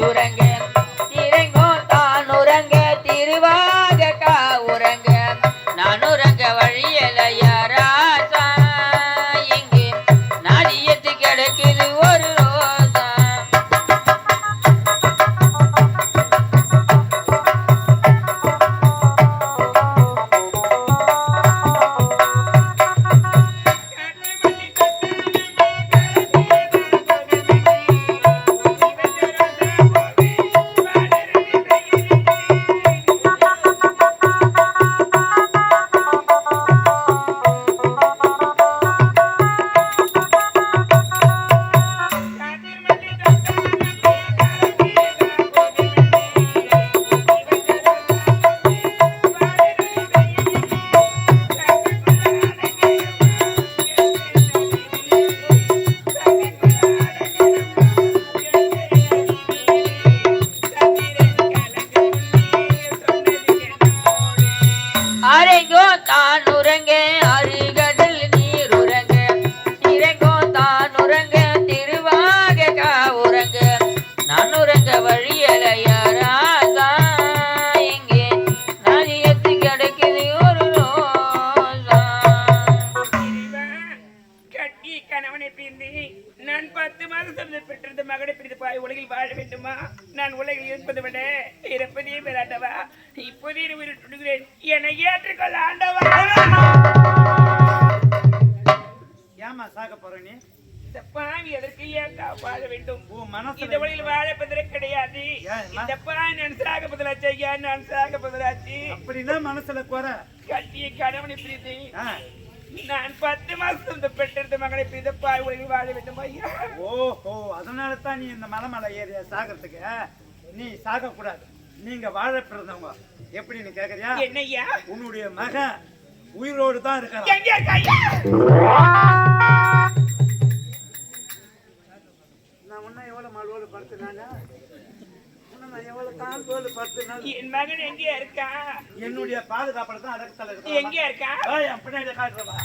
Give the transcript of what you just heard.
உறங்க திரைங்கோ தான் உறங்க திருவாக கா உறங்க நான் உறங்க வழியலையா ராசா இங்கே நாடியத்து கிடக்குது ஒரு ரோசா அரைங்கோ தான் உறங்க அருகடல் நீர் உறங்க திரைங்கோ தான் உறங்க திருவாக கா உறங்க நான் உறங்க வழியலையா ராசா இங்கே நாதியத்து கிடைக்குது ஒரு ரோசா கட்டி கணவனை பிரிந்து நான் 10 மாதம் பெற்றிருந்த மகனை பிரிந்து பாய் உலகில் வாழ வேண்டுமா? நான் உலகில் இருப்பதை விட இறப்பதே பெறாண்டவா. இப்போதே உயிர் துடுகிறேன், என்னை ஏற்றுக்கொள்ள ஆண்டவா. ஏமா சாக போற நீ? இந்த பாவி எதற்கு ஏன் வாழ வேண்டும்? மனசு இந்த வழியில் வாழப்பதே கிடையாது. இந்த பாவி நான் சாக பதிலாச்சு ஐயா, நான் சாக பதிலாச்சு. அப்படின்னா மனசுல குறை. கட்டிய கணவனை பிரிந்து நான் 10 மாசம் பெற்றிருந்த மகனை பிரிந்த பாய் உலகில் வாழ வேண்டும் ஐயா. ஓஹோ, அதனால தான் நீ இந்த மலை ஏறிய சாகிறதுக்கு. நீ சாக கூடாது, நீங்க வாழ பிறந்தவங்க. எப்படின்னு கேக்குறியா? என்னையா? உன்னுடைய மகன் உயிரோடு தான் இருக்கான். எங்க இருக்காயா? நான் உன்ன எவ்வளவு மாலோடு படுத்துனாங்க, நான் எவ்வளவு தான் தோல் படுத்துனாங்க. என் மகன் எங்க இருக்கா? என்னுடைய பாதுகாப்புல தான் அடக்கத்தல இருக்கு. எங்க இருக்கா? பின்னாடி காட்டுறவா.